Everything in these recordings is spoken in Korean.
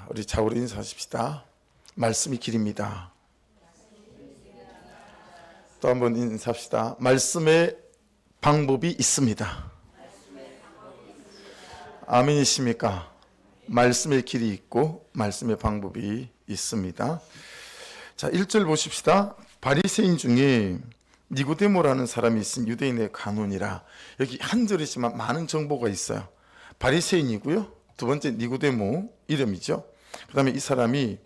우리 좌우로 인사하십시다. 말씀이 길입니다. 또 한번 인사합시다. 말씀의 방법이 있습니다. 아멘이십니까? 말씀의 길이 있고 말씀의 방법이 있습니다. 자, 1절 보십시다. 바리새인 중에 니고데모라는 사람이 있은 유대인의 관원이라. 여기 한 절이지만 많은 정보가 있어요. 바리새인이고요, 두 번째 니고데모 이름이죠. 그 다음에 이 사람이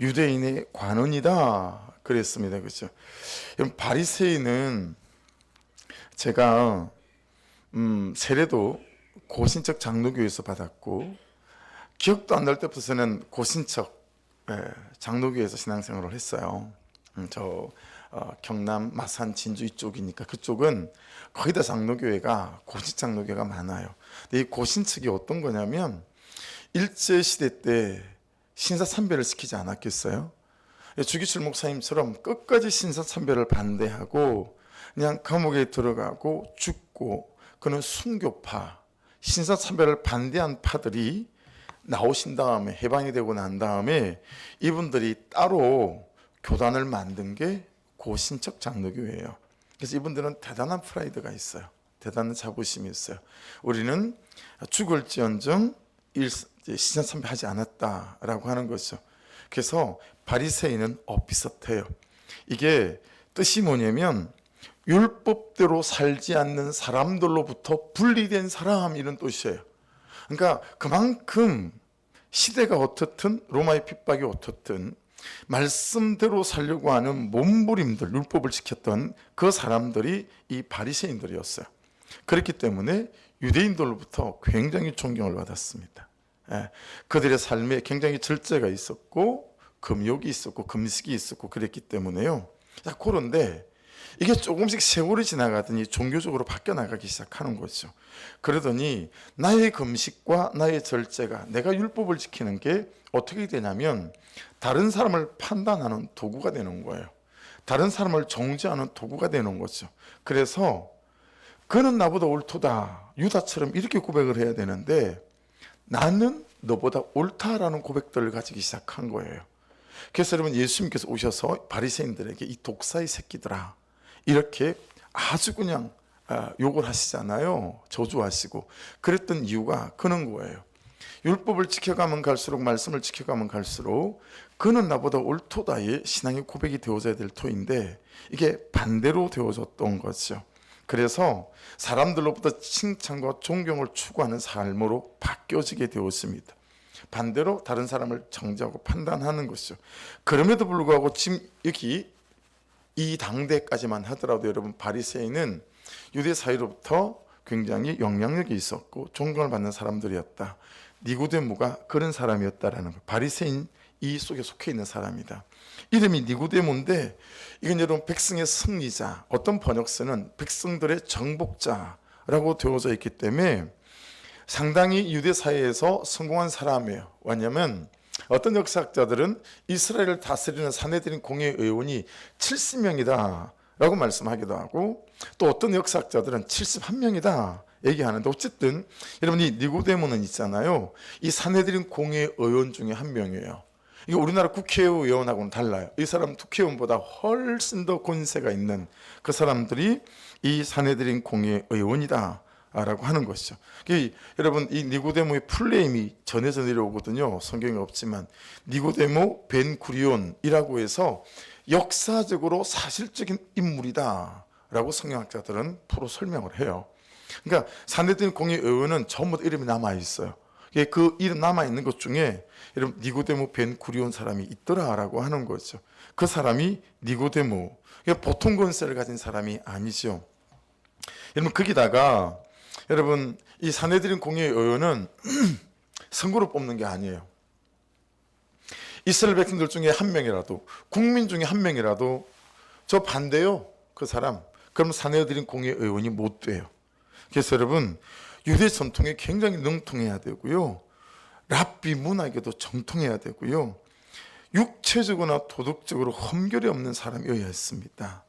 유대인의 관원이다 그랬습니다. 그렇죠? 바리새인은 제가 세례도 고신척 장로교에서 받았고, 기억도 안 날 때부터는 고신척 장로교에서 신앙생활을 했어요. 경남 마산 진주 이쪽이니까 그쪽은 거의 다 장로교회가 고신 장로교회가 많아요. 근데 이 고신척이 어떤 거냐면 일제 시대 때 신사참배를 시키지 않았겠어요? 주기철 목사님처럼 끝까지 신사참배를 반대하고 그냥 감옥에 들어가고 죽고, 그는 순교파, 신사참배를 반대한 파들이 나오신 다음에, 해방이 되고 난 다음에 이분들이 따로 교단을 만든 게 고신척 장로교회예요. 그래서 이분들은 대단한 프라이드가 있어요. 대단한 자부심이 있어요. 우리는 죽을지언정 신사참배하지 않았다라고 하는 거죠. 그래서 바리새인은 비슷해요. 이게 뜻이 뭐냐면 율법대로 살지 않는 사람들로부터 분리된 사람, 이런 뜻이에요. 그러니까 그만큼 시대가 어떻든, 로마의 핍박이 어떻든 말씀대로 살려고 하는 몸부림들, 율법을 지켰던 그 사람들이 이 바리새인들이었어요. 그렇기 때문에 유대인들로부터 굉장히 존경을 받았습니다. 그들의 삶에 굉장히 절제가 있었고 금욕이 있었고 금식이 있었고 그랬기 때문에요. 그런데 이게 조금씩 세월이 지나가더니 종교적으로 바뀌어 나가기 시작하는 거죠. 그러더니 나의 금식과 나의 절제가, 내가 율법을 지키는 게 어떻게 되냐면 다른 사람을 판단하는 도구가 되는 거예요. 다른 사람을 정죄하는 도구가 되는 거죠. 그래서 그는 나보다 옳도다, 유다처럼 이렇게 고백을 해야 되는데 나는 너보다 옳다라는 고백들을 가지기 시작한 거예요. 그래서 여러분, 예수님께서 오셔서 바리새인들에게 이 독사의 새끼들아 이렇게 아주 그냥 욕을 하시잖아요. 저주하시고. 그랬던 이유가 그런 거예요. 율법을 지켜가면 갈수록, 말씀을 지켜가면 갈수록 그는 나보다 옳도다의 신앙의 고백이 되어져야 될 터인데 이게 반대로 되어졌던 거죠. 그래서 사람들로부터 칭찬과 존경을 추구하는 삶으로 바뀌어지게 되었습니다. 반대로 다른 사람을 정죄하고 판단하는 것이죠. 그럼에도 불구하고 지금 여기 이 당대까지만 하더라도 여러분, 바리새인은 유대 사회로부터 굉장히 영향력이 있었고 존경을 받는 사람들이었다. 니고데모가 그런 사람이었다라는 거. 바리새인 이 속에 속해 있는 사람이다. 이름이 니고데모인데 이건 여러분 백성의 승리자, 어떤 번역서는 백성들의 정복자라고 되어져 있기 때문에 상당히 유대 사회에서 성공한 사람이에요. 왜냐하면 어떤 역사학자들은 이스라엘을 다스리는 사내들인 공의 의원이 70명이다 라고 말씀하기도 하고, 또 어떤 역사학자들은 71명이다 얘기하는데, 어쨌든 여러분 이 니고데모는 있잖아요. 이 사내들인 공의 의원 중에 한 명이에요. 이게 우리나라 국회의원하고는 달라요. 이 사람은 국회의원보다 훨씬 더 권세가 있는 그 사람들이 이 사내들인 공의 의원이다 라고 하는 것이죠. 여러분, 이 니고데모의 풀네임이 전해져 내려오거든요. 성경에 없지만 니고데모 벤 구리온이라고 해서 역사적으로 사실적인 인물이다 라고 성경학자들은 프로 설명을 해요. 그러니까 사내들인 공의 의원은 전부 이름이 남아있어요. 그 이름 남아있는 것 중에 여러분 니고데모 벤 구리온 사람이 있더라라고 하는 거죠. 그 사람이 니고데모, 보통 권세를 가진 사람이 아니죠. 여러분, 거기다가 여러분 이 사내들인 공의 의원은 선거로 뽑는 게 아니에요. 이스라엘 백성들 중에 한 명이라도, 국민 중에 한 명이라도 저 반대요, 그 사람, 그럼 사내들인 공의 의원이 못 돼요. 그래서 여러분, 유대 전통에 굉장히 능통해야 되고요, 랍비 문화에도 정통해야 되고요, 육체적으로나 도덕적으로 험결이 없는 사람이어야 했습니다.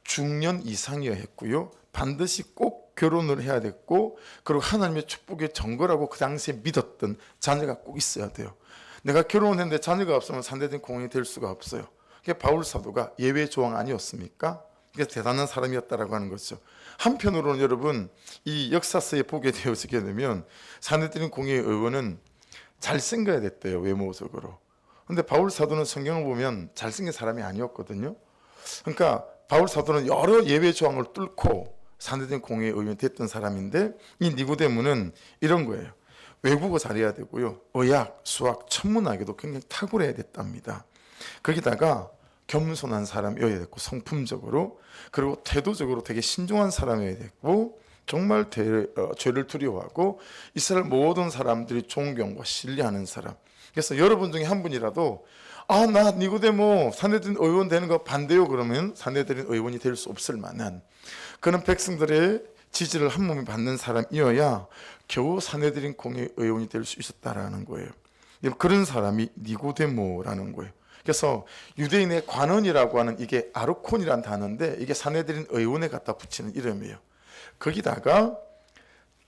중년 이상이어야 했고요, 반드시 꼭 결혼을 해야 됐고, 그리고 하나님의 축복의 정거라고 그 당시에 믿었던 자녀가 꼭 있어야 돼요. 내가 결혼했는데 자녀가 없으면 산대된 공헌이 될 수가 없어요. 그게 바울 사도가 예외 조항 아니었습니까? 그래서 대단한 사람이었다라고 하는 거죠. 한편으로는 여러분, 이 역사서에 보게 되어지게 되면 산헤드린 공회의 의원은 잘생겨야 됐대요, 외모적으로. 근데 바울 사도는 성경을 보면 잘생긴 사람이 아니었거든요. 그러니까 바울 사도는 여러 예외 조항을 뚫고 산헤드린 공회의 의원이 됐던 사람인데, 이 니고데모는 이런 거예요. 외국어 잘해야 되고요, 의학, 수학, 천문학에도 굉장히 탁월해야 됐답니다. 거기다가 겸손한 사람이어야 됐고, 성품적으로, 그리고 태도적으로 되게 신중한 사람이어야 됐고, 정말 죄를 두려워하고 이스라엘 모든 사람들이 존경과 신뢰하는 사람. 그래서 여러분 중에 한 분이라도 나 니고데모 산헤드린 의원 되는 거 반대요 그러면 산헤드린 의원이 될 수 없을 만한 그런 백성들의 지지를 한 몸에 받는 사람이어야 겨우 산헤드린 공회 의원이 될 수 있었다라는 거예요. 그런 사람이 니고데모라는 거예요. 그래서 유대인의 관원이라고 하는 이게 아르콘이라는 단어인데, 이게 산헤드린 의원에 갖다 붙이는 이름이에요. 거기다가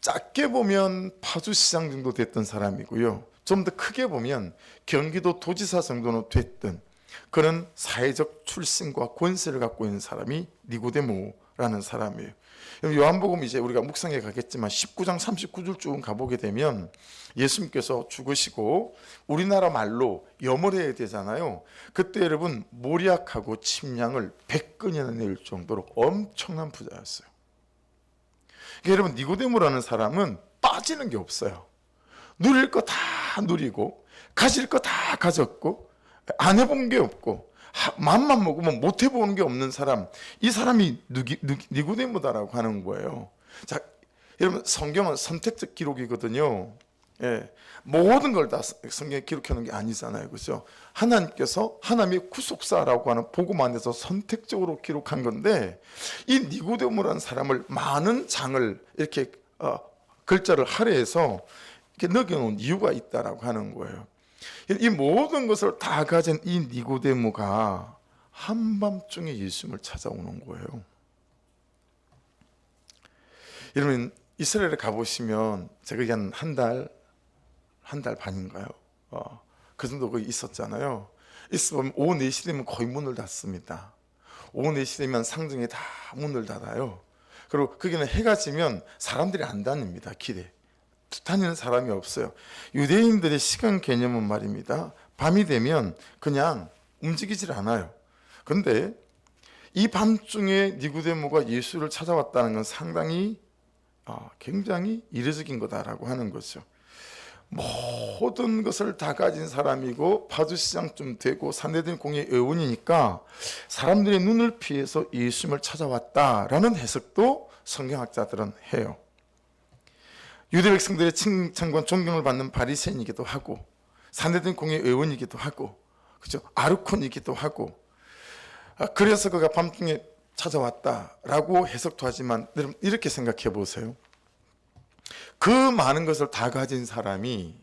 작게 보면 파주시장 정도 됐던 사람이고요, 좀 더 크게 보면 경기도 도지사 정도는 됐던 그런 사회적 출신과 권세를 갖고 있는 사람이 니고데모라는 사람이에요. 요한복음 이제 우리가 묵상해 가겠지만 19장 39절 쭉 가보게 되면 예수님께서 죽으시고 우리나라 말로 염을 해야 되잖아요. 그때 여러분 모략하고 침량을 100건이나 낼 정도로 엄청난 부자였어요. 여러분, 니고데모라는 사람은 빠지는 게 없어요. 누릴 거 다 누리고 가질 거 다 가졌고 안 해본 게 없고 맘만 먹으면 못 해보는 게 없는 사람, 이 사람이 니고데모다라고 하는 거예요. 자, 여러분, 성경은 선택적 기록이거든요. 예, 모든 걸 다 성경에 기록해 놓은 게 아니잖아요, 그렇죠? 하나님께서 하나님의 구속사라고 하는 복음 안에서 선택적으로 기록한 건데, 이 니고데모라는 사람을 많은 장을 이렇게 글자를 할애해서 이렇게 넣어놓은 이유가 있다라고 하는 거예요. 이 모든 것을 다 가진 이 니고데모가 한밤중에 예수님을 찾아오는 거예요. 여러분, 이스라엘에 가보시면 제가 한 달 반인가요? 그 정도 거기 있었잖아요. 있으면 오후 4시 되면 거의 문을 닫습니다. 오후 4시 되면 상중에 다 문을 닫아요. 그리고 거기는 해가 지면 사람들이 안 다닙니다. 길에 다니는 사람이 없어요. 유대인들의 시간 개념은 말입니다, 밤이 되면 그냥 움직이질 않아요. 근데 이 밤중에 니고데모가 예수를 찾아왔다는 건 상당히 굉장히 이례적인 거다라고 하는 거죠. 모든 것을 다 가진 사람이고 파주시장쯤 되고 산헤드린 공회 의원이니까 사람들의 눈을 피해서 예수님을 찾아왔다라는 해석도 성경학자들은 해요. 유대 백성들의 칭찬과 존경을 받는 바리새인이기도 하고 산헤드린 공회 의원이기도 하고, 그죠? 아르콘이기도 하고, 그래서 그가 밤중에 찾아왔다라고 해석도 하지만 여러분, 이렇게 생각해 보세요. 그 많은 것을 다 가진 사람이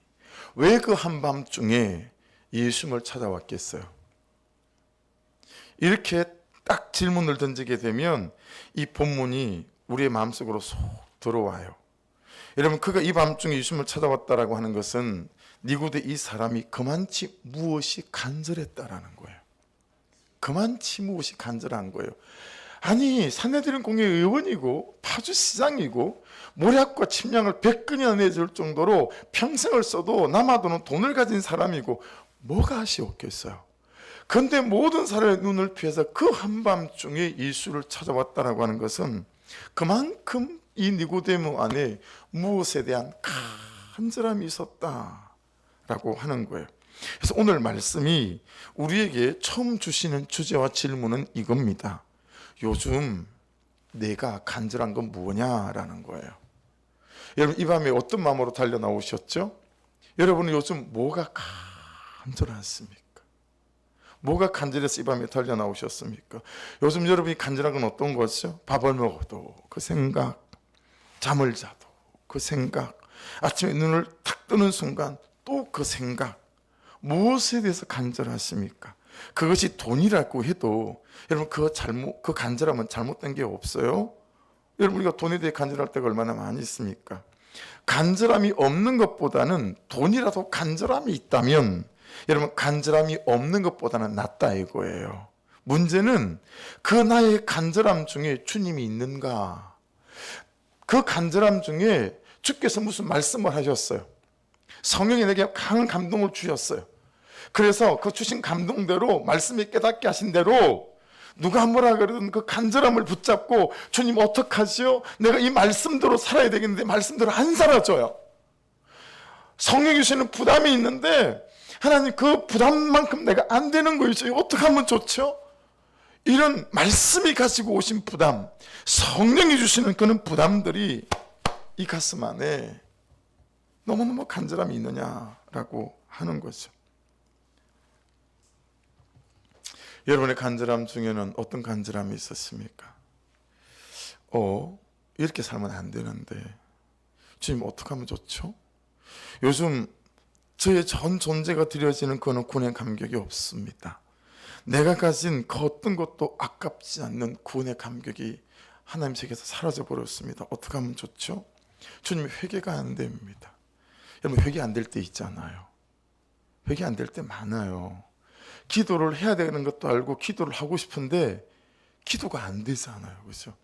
왜 그 한밤중에 예수님을 찾아왔겠어요? 이렇게 딱 질문을 던지게 되면 이 본문이 우리의 마음속으로 쏙 들어와요. 여러분, 그가 이 밤중에 예수님을 찾아왔다라고 하는 것은 니고데 이 사람이 그만치 무엇이 간절했다라는 거예요. 그만치 무엇이 간절한 거예요. 아니, 산헤드린 공회 의원이고 파주시장이고 모략과 침량을 100건이나 내줄 정도로 평생을 써도 남아도는 돈을 가진 사람이고 뭐가 아쉬웠겠어요. 그런데 모든 사람의 눈을 피해서 그 한밤중에 예수를 찾아왔다라고 하는 것은 그만큼 이 니고데모 안에 무엇에 대한 간절함이 있었다라고 하는 거예요. 그래서 오늘 말씀이 우리에게 처음 주시는 주제와 질문은 이겁니다. 요즘 내가 간절한 건 뭐냐라는 거예요. 여러분, 이 밤에 어떤 마음으로 달려 나오셨죠? 여러분은 요즘 뭐가 간절하십니까? 뭐가 간절해서 이 밤에 달려 나오셨습니까? 요즘 여러분이 간절한 건 어떤 거죠? 밥을 먹어도 그 생각, 잠을 자도 그 생각, 아침에 눈을 탁 뜨는 순간 또 그 생각, 무엇에 대해서 간절하십니까? 그것이 돈이라고 해도 여러분 그 간절함은 잘못된 게 없어요. 여러분, 우리가 돈에 대해 간절할 때가 얼마나 많이 있습니까? 간절함이 없는 것보다는, 돈이라도 간절함이 있다면 여러분, 간절함이 없는 것보다는 낫다 이거예요. 문제는 그 나의 간절함 중에 주님이 있는가? 그 간절함 중에 주께서 무슨 말씀을 하셨어요? 성령이 내게 강한 감동을 주셨어요. 그래서 그 주신 감동대로, 말씀이 깨닫게 하신 대로 누가 뭐라 그러든 그 간절함을 붙잡고, 주님 어떡하지요? 내가 이 말씀대로 살아야 되겠는데 말씀대로 안 살아져요. 성령이 주시는 부담이 있는데 하나님, 그 부담만큼 내가 안 되는 거죠. 어떻게 하면 좋죠? 이런 말씀이 가지고 오신 부담, 성령이 주시는 그런 부담들이 이 가슴 안에 너무너무 간절함이 있느냐라고 하는 거죠. 여러분의 간절함 중에는 어떤 간절함이 있었습니까? 이렇게 살면 안 되는데 주님 어떻게 하면 좋죠? 요즘 저의 전 존재가 드려지는 그런 구원의 감격이 없습니다. 내가 가진 그 어떤 것도 아깝지 않는 구원의 감격이 하나님 세계에서 사라져 버렸습니다. 어떻게 하면 좋죠? 주님, 회개가 안 됩니다. 여러분, 회개 안 될 때 있잖아요. 회개 안 될 때 많아요. 기도를 해야 되는 것도 알고 기도를 하고 싶은데 기도가 안 되잖아요. 그렇죠?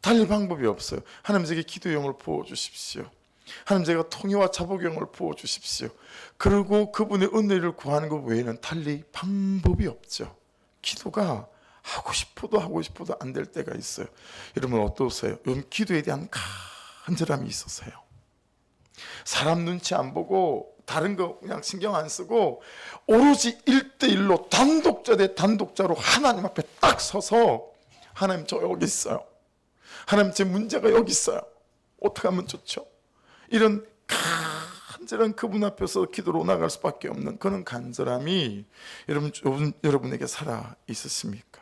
달리 방법이 없어요. 하나님, 제게 기도의 영을 부어주십시오. 하나님, 제가 통해와 자복의 영을 부어주십시오. 그리고 그분의 은혜를 구하는 것 외에는 달리 방법이 없죠. 기도가 하고 싶어도 안 될 때가 있어요. 여러분 어떠세요? 요즘 기도에 대한 간절함이 있어서요. 사람 눈치 안 보고 다른 거 그냥 신경 안 쓰고 오로지 1대1로 단독자 대 단독자로 하나님 앞에 딱 서서, 하나님, 저 여기 있어요. 하나님, 제 문제가 여기 있어요. 어떻게 하면 좋죠? 이런 간절한 그분 앞에서 기도로 나갈 수밖에 없는 그런 간절함이 여러분에게 살아 있으십니까?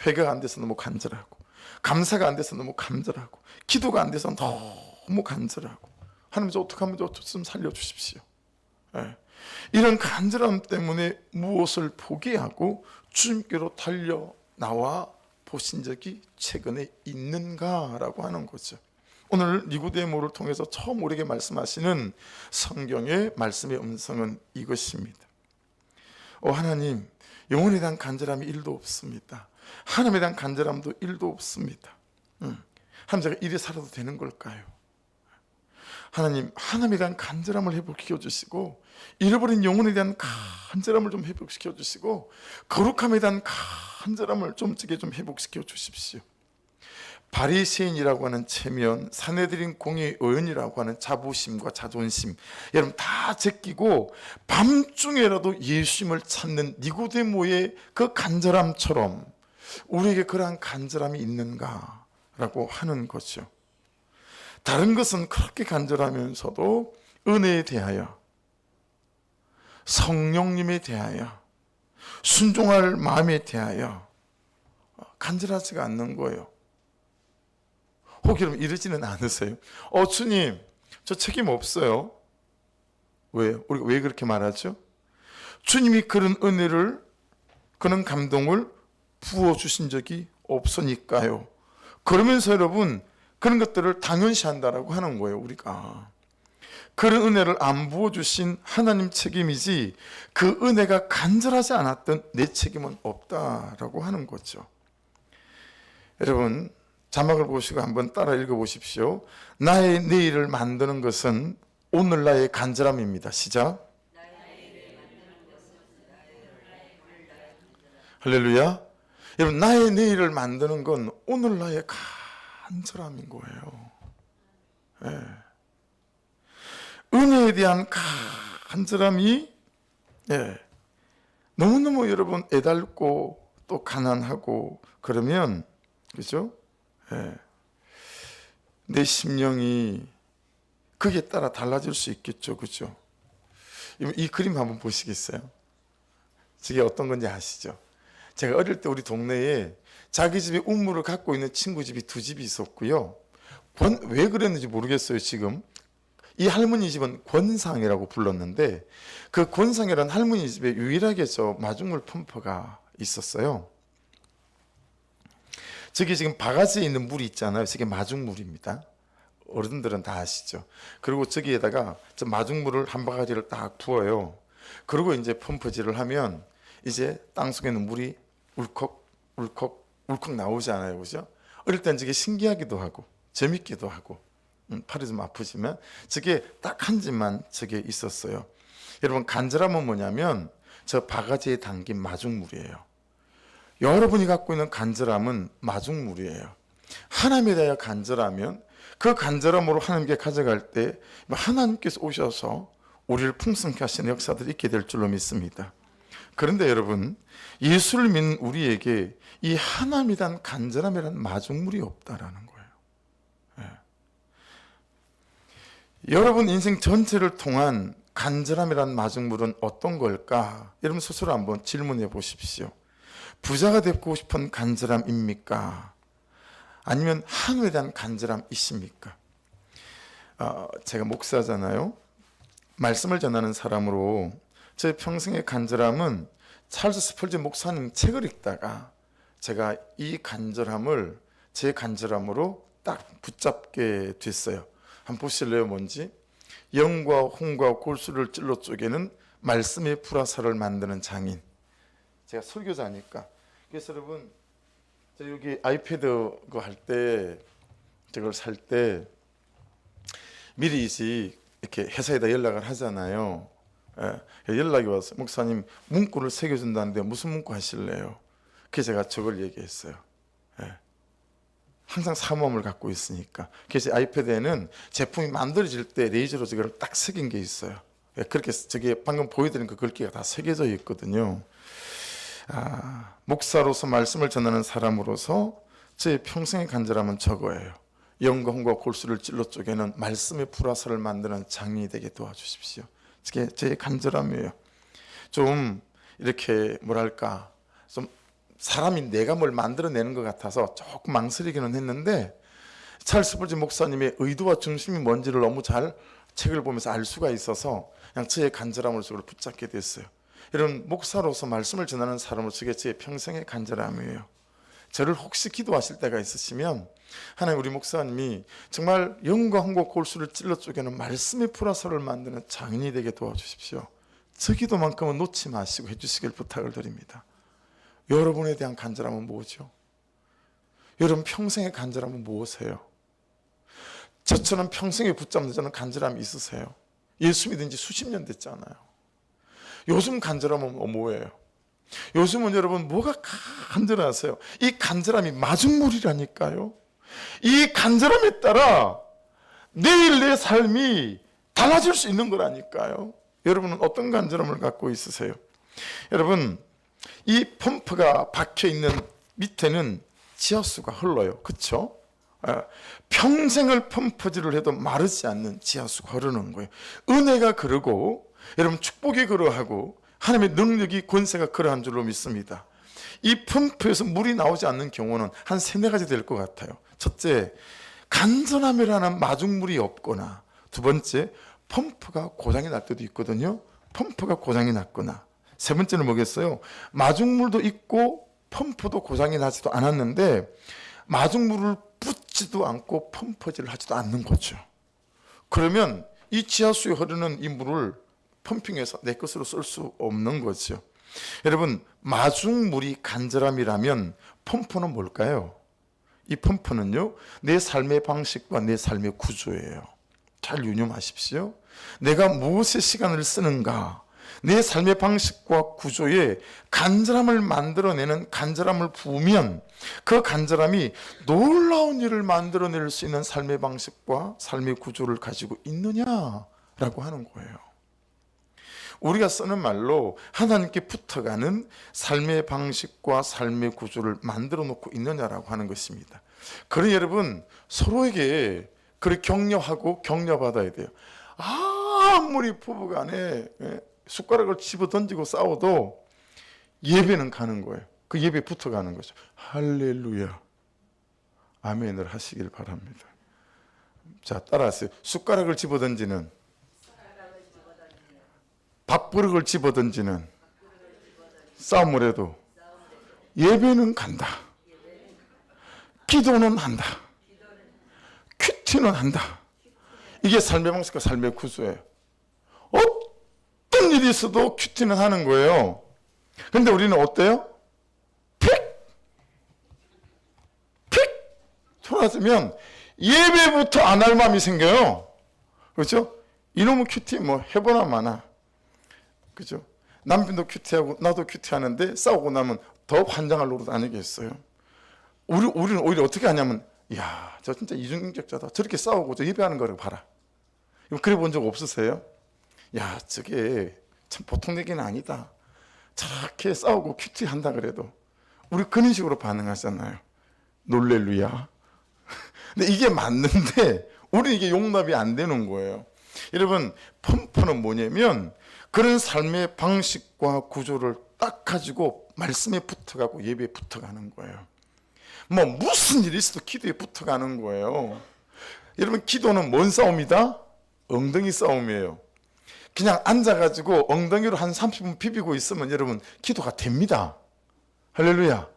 회개가 안 돼서 너무 간절하고, 감사가 안 돼서 너무 간절하고, 기도가 안 돼서 너무 간절하고, 하나님, 저 어떻게 하면 좀 살려주십시오. 네. 이런 간절함 때문에 무엇을 포기하고 주님께로 달려 나와 보신 적이 최근에 있는가라고 하는 거죠. 오늘 니고데모를 통해서 처음 우리에게 말씀하시는 성경의 말씀의 음성은 이것입니다. 하나님, 영혼에 대한 간절함이 1도 없습니다. 하나님에 대한 간절함도 1도 없습니다. 하나님, 제가 이리 살아도 되는 걸까요? 하나님, 하나님에 대한 간절함을 회복시켜 주시고, 잃어버린 영혼에 대한 간절함을 좀 회복시켜 주시고, 거룩함에 대한 간절함을 좀 회복시켜 주십시오. 바리새인이라고 하는 체면, 사내들인 공의 의원이라고 하는 자부심과 자존심, 여러분 다 제끼고 밤중에라도 예수님을 찾는 니고데모의 그 간절함처럼 우리에게 그러한 간절함이 있는가라고 하는 거죠. 다른 것은 그렇게 간절하면서도 은혜에 대하여, 성령님에 대하여, 순종할 마음에 대하여 간절하지가 않는 거예요. 혹 여러분 이러지는 않으세요? 주님, 저 책임 없어요. 왜요? 우리가 왜 그렇게 말하죠? 주님이 그런 은혜를, 그런 감동을 부어주신 적이 없으니까요. 그러면서 여러분 그런 것들을 당연시 한다라고 하는 거예요. 우리가 그런 은혜를 안 부어주신 하나님 책임이지, 그 은혜가 간절하지 않았던 내 책임은 없다라고 하는 거죠. 여러분 자막을 보시고 한번 따라 읽어보십시오. 나의 내일을 만드는 것은 오늘 나의 간절함입니다. 시작. 할렐루야. 여러분, 나의 내일을 만드는 건 오늘 나의 간절함인 거예요. 네. 은혜에 대한 간절함이 너무너무 여러분 애달고 또 가난하고 그러면, 그죠? 내 심령이 그게 따라 달라질 수 있겠죠. 그죠? 이 그림 한번 보시겠어요? 저게 어떤 건지 아시죠? 제가 어릴 때 우리 동네에 자기 집에 우물을 갖고 있는 친구 집이 2집이 있었고요. 왜 그랬는지 모르겠어요. 지금 이 할머니 집은 권상이라고 불렀는데, 그 권상이라는 할머니 집에 유일하게 저 마중물 펌프가 있었어요. 저기 지금 바가지에 있는 물이 있잖아요. 저게 마중물입니다. 어른들은 다 아시죠. 그리고 저기에다가 저 마중물을 한 바가지를 딱 부어요. 그리고 이제 펌프질을 하면 이제 땅속에 있는 물이 울컥 울컥 울컥 나오잖아요. 그죠? 어릴 땐 저게 신기하기도 하고 재밌기도 하고 팔이 좀 아프지만 저게 딱 한 집만 저게 있었어요. 여러분, 간절함은 뭐냐면 저 바가지에 담긴 마중물이에요. 여러분이 갖고 있는 간절함은 마중물이에요. 하나님에 대하여 간절하면 그 간절함으로 하나님께 가져갈 때 하나님께서 오셔서 우리를 풍성케 하시는 역사들이 있게 될 줄로 믿습니다. 그런데 여러분, 예수를 믿는 우리에게 이 하나님에 대한 간절함이라는 마중물이 없다라는 거예요. 여러분 인생 전체를 통한 간절함이라는 마중물은 어떤 걸까? 여러분 스스로 한번 질문해 보십시오. 부자가 되고 싶은 간절함입니까? 아니면 하나님에 대한 간절함이십니까? 제가 목사잖아요. 말씀을 전하는 사람으로 제 평생의 간절함은 찰스 스펄전 목사님 책을 읽다가 제가 이 간절함을 제 간절함으로 딱 붙잡게 됐어요. 한번 보실래요? 뭔지? 영과 홍과 골수를 찔러 쪼개는 말씀의 불화살을 만드는 장인. 제가 설교자니까. 그래서 여러분, 저 여기 아이패드 그거 할 때, 저걸 살 때 미리 이렇게 회사에다 연락을 하잖아요. 연락이 와서 목사님 문구를 새겨준다는데 무슨 문구 하실래요? 그래서 제가 저걸 얘기했어요. 항상 사모함을 갖고 있으니까. 그래서 아이패드에는 제품이 만들어질 때 레이저로 저걸 딱 새긴 게 있어요. 그렇게 저게 방금 보여드린 그 글귀가 다 새겨져 있거든요. 목사로서 말씀을 전하는 사람으로서 제 평생의 간절함은 저거예요. 영과 홍과 골수를 찔러 쪼개는 말씀의 불화살을 만드는 장인이 되게 도와주십시오. 그게 제 간절함이에요. 좀 이렇게 뭐랄까, 좀 사람이 내가 뭘 만들어내는 것 같아서 조금 망설이기는 했는데 찰스 스펄전 목사님의 의도와 중심이 뭔지를 너무 잘 책을 보면서 알 수가 있어서 그냥 저의 간절함으로 저걸 붙잡게 됐어요. 이런 목사로서 말씀을 전하는 사람으로서 그게 제 평생의 간절함이에요. 저를 혹시 기도하실 때가 있으시면 하나님, 우리 목사님이 정말 영과 홍과 골수를 찔러 쪼개는 말씀의 불화살을 만드는 장인이 되게 도와주십시오. 저 기도만큼은 놓지 마시고 해주시길 부탁을 드립니다. 여러분에 대한 간절함은 뭐죠? 여러분 평생의 간절함은 무엇이에요? 저처럼 평생에 붙잡는 저는 간절함이 있으세요? 예수 믿은 지 수십 년 됐잖아요. 요즘 간절함은 뭐예요? 요즘은 여러분 뭐가 간절하세요? 이 간절함이 마중물이라니까요. 이 간절함에 따라 내일 내 삶이 달라질 수 있는 거라니까요. 여러분은 어떤 간절함을 갖고 있으세요? 여러분, 이 펌프가 박혀 있는 밑에는 지하수가 흘러요. 그렇죠? 평생을 펌프질을 해도 마르지 않는 지하수가 흐르는 거예요. 은혜가 그러고 여러분 축복이 그러하고 하나님의 능력이 권세가 그러한 줄로 믿습니다. 이 펌프에서 물이 나오지 않는 경우는 한 세네 가지 될 것 같아요. 첫째, 간절함이라는 마중물이 없거나, 두 번째, 펌프가 고장이 날 때도 있거든요. 펌프가 고장이 났거나, 세 번째는 뭐겠어요? 마중물도 있고 펌프도 고장이 나지도 않았는데 마중물을 붓지도 않고 펌프질을 하지도 않는 거죠. 그러면 이 지하수에 흐르는 이 물을 펌핑해서 내 것으로 쓸 수 없는 거죠. 여러분, 마중물이 간절함이라면 펌프는 뭘까요? 이 펌프는요, 내 삶의 방식과 내 삶의 구조예요. 잘 유념하십시오. 내가 무엇에 시간을 쓰는가, 내 삶의 방식과 구조에 간절함을 만들어내는, 간절함을 부으면 그 간절함이 놀라운 일을 만들어낼 수 있는 삶의 방식과 삶의 구조를 가지고 있느냐라고 하는 거예요. 우리가 쓰는 말로 하나님께 붙어가는 삶의 방식과 삶의 구조를 만들어 놓고 있느냐라고 하는 것입니다. 그러니 여러분, 서로에게 그렇게 격려하고 격려받아야 돼요. 아무리 부부간에 숟가락을 집어 던지고 싸워도 예배는 가는 거예요. 그 예배에 붙어가는 거죠. 할렐루야, 아멘을 하시길 바랍니다. 자, 따라하세요. 숟가락을 집어 던지는, 밥그릇을 집어 던지는, 싸움을 해도 예배는 간다. 기도는 한다. 큐티는 한다. 이게 삶의 방식과 삶의 구조예요. 어떤 일이 있어도 큐티는 하는 거예요. 근데 우리는 어때요? 돌아서면 예배부터 안 할 마음이 생겨요. 그렇죠? 이놈의 큐티 뭐 해보나 마나. 그죠? 남편도 큐티하고 나도 큐티하는데 싸우고 나면 더 환장할 노릇 아니겠어요? 우리는 오히려 어떻게 하냐면, 이야, 저 진짜 이중인격자다. 저렇게 싸우고 저 예배하는 거를 봐라. 그래 본 적 없으세요? 야, 저게 참 보통 얘기는 아니다. 저렇게 싸우고 큐티한다 그래도 우리 그런 식으로 반응하잖아요. 놀렐루야. 근데 이게 맞는데 우리 이게 용납이 안 되는 거예요. 여러분, 펌프는 뭐냐면 그런 삶의 방식과 구조를 딱 가지고 말씀에 붙어가고 예배에 붙어가는 거예요. 뭐 무슨 일이 있어도 기도에 붙어가는 거예요. 여러분, 기도는 뭔 싸움이다? 엉덩이 싸움이에요. 그냥 앉아가지고 엉덩이로 한 30분 비비고 있으면 여러분 기도가 됩니다. 할렐루야.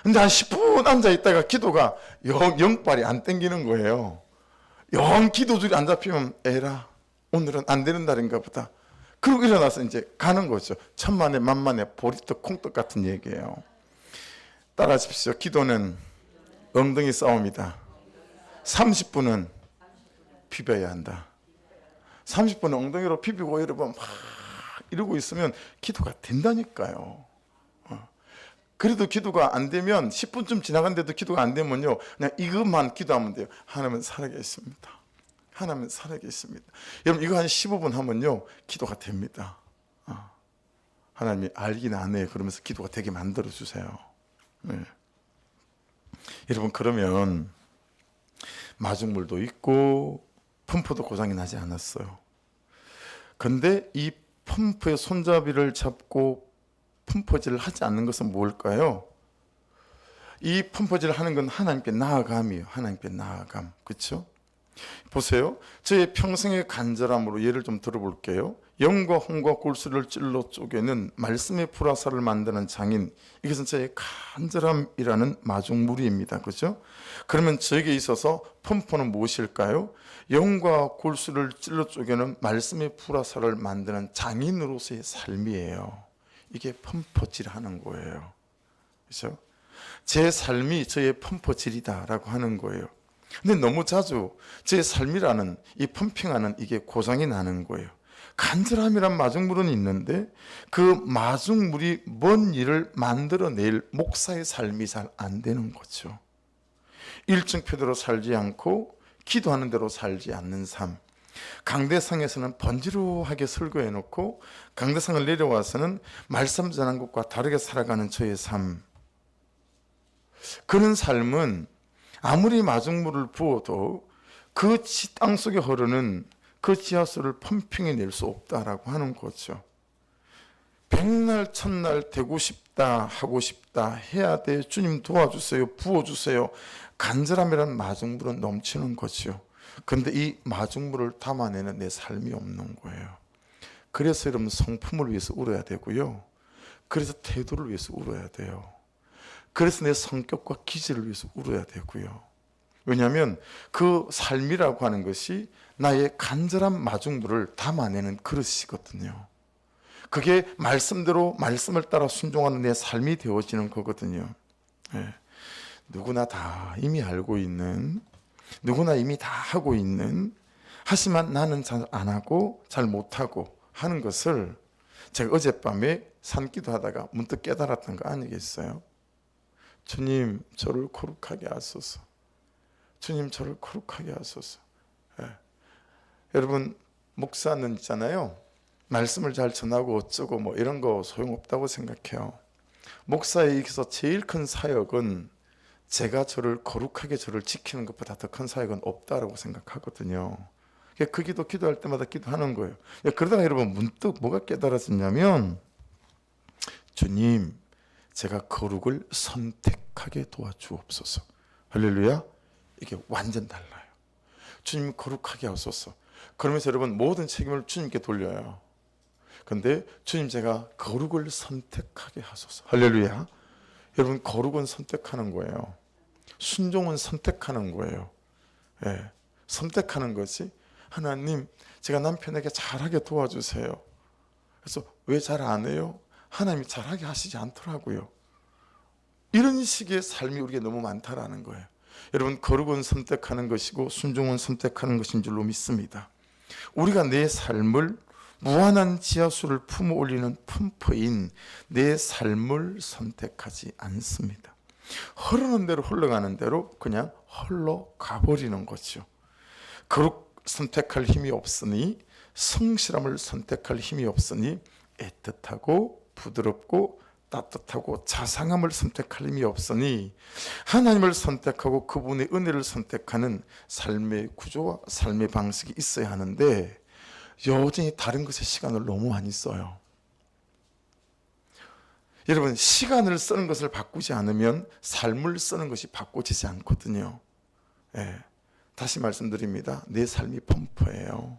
근데 한 10분 앉아있다가 기도가 영빨이 안 땡기는 거예요. 영 기도줄이 안 잡히면 에라, 오늘은 안 되는 날인가 보다. 그러고 일어나서 이제 가는 거죠. 천만에 만만에 보리떡 콩떡 같은 얘기예요. 따라하십시오. 기도는 엉덩이 싸움이다. 30분은 비벼야 한다. 30분 엉덩이로 비비고 여러분 막 이러고 있으면 기도가 된다니까요. 그래도 기도가 안 되면 10분쯤 지나갔는데도 기도가 안 되면요, 그냥 이것만 기도하면 돼요. 하나님은 살아계십니다. 하나님은 살아계십니다. 여러분, 이거 한 15분 하면요 기도가 됩니다. 하나님이 알긴 안 해 그러면서 기도가 되게 만들어 주세요. 네. 여러분, 그러면 마중물도 있고 펌프도 고장이 나지 않았어요. 근데 이 펌프의 손잡이를 잡고 펌퍼질을 하지 않는 것은 뭘까요? 이 펌퍼질을 하는 건 하나님께 나아감이에요. 하나님께 나아감. 그렇죠? 보세요. 저의 평생의 간절함으로 예를 좀 들어볼게요. 영과 홍과 골수를 찔러 쪼개는 말씀의 불화살을 만드는 장인, 이것은 저의 간절함이라는 마중물입니다. 그렇죠? 그러면 저에게 있어서 펌퍼는 무엇일까요? 영과 골수를 찔러 쪼개는 말씀의 불화살을 만드는 장인으로서의 삶이에요. 이게 펌퍼질하는 거예요. 그렇죠? 제 삶이 저의 펌퍼질이다라고 하는 거예요. 근데 너무 자주 제 삶이라는 이 펌핑하는 이게 고장이 나는 거예요. 간절함이란 마중물은 있는데 그 마중물이 뭔 일을 만들어낼 목사의 삶이 잘 안 되는 거죠. 일정표대로 살지 않고 기도하는 대로 살지 않는 삶. 강대상에서는 번지르하게 설거해 놓고 강대상을 내려와서는 말씀 전한 것과 다르게 살아가는 저의 삶. 그런 삶은 아무리 마중물을 부어도 그 땅 속에 흐르는 그 지하수를 펌핑해낼 수 없다라고 하는 거죠. 백날 첫날 되고 싶다, 하고 싶다, 해야 돼, 주님 도와주세요, 부어주세요. 간절함이란 마중물은 넘치는 거죠. 근데 이 마중물을 담아내는 내 삶이 없는 거예요. 그래서 여러분, 성품을 위해서 울어야 되고요, 그래서 태도를 위해서 울어야 돼요. 그래서 내 성격과 기질을 위해서 울어야 되고요. 왜냐하면 그 삶이라고 하는 것이 나의 간절한 마중물을 담아내는 그릇이거든요. 그게 말씀대로 말씀을 따라 순종하는 내 삶이 되어지는 거거든요. 네. 누구나 다 이미 알고 있는, 누구나 이미 다 하고 있는, 하지만 나는 잘 안 하고 잘 못하고 하는 것을 제가 어젯밤에 산기도 하다가 문득 깨달았던 거 아니겠어요? 주님, 저를 거룩하게 하소서. 주님, 저를 거룩하게 하소서. 네. 여러분, 목사는 있잖아요, 말씀을 잘 전하고 어쩌고 뭐 이런 거 소용없다고 생각해요. 목사에 있어서 제일 큰 사역은 제가 저를 거룩하게 저를 지키는 것보다 더 큰 사역은 없다라고 생각하거든요. 그 기도 기도할 때마다 기도하는 거예요. 그러다가 여러분 문득 뭐가 깨달아졌냐면, 주님, 제가 거룩을 선택하게 도와주옵소서. 할렐루야. 이게 완전 달라요. 주님 거룩하게 하소서. 그러면서 여러분 모든 책임을 주님께 돌려요. 근데 주님, 제가 거룩을 선택하게 하소서. 할렐루야. 여러분, 거룩은 선택하는 거예요. 순종은 선택하는 거예요. 예, 선택하는 것이 하나님, 제가 남편에게 잘하게 도와주세요. 그래서 왜 잘 안 해요? 하나님이 잘하게 하시지 않더라고요. 이런 식의 삶이 우리에게 너무 많다라는 거예요. 여러분, 거룩은 선택하는 것이고 순종은 선택하는 것인 줄로 믿습니다. 우리가 내 삶을 무한한 지하수를 품어 올리는 펌프인 내 삶을 선택하지 않습니다. 흐르는 대로 흘러가는 대로 그냥 흘러가 버리는 거죠. 거룩 선택할 힘이 없으니, 성실함을 선택할 힘이 없으니 애틋하고 부드럽고 따뜻하고 자상함을 선택할 힘이 없으니 하나님을 선택하고 그분의 은혜를 선택하는 삶의 구조와 삶의 방식이 있어야 하는데 여전히 다른 것에 시간을 너무 많이 써요. 여러분, 시간을 쓰는 것을 바꾸지 않으면 삶을 쓰는 것이 바꿔지지 않거든요. 예, 다시 말씀드립니다. 내 삶이 펌프예요.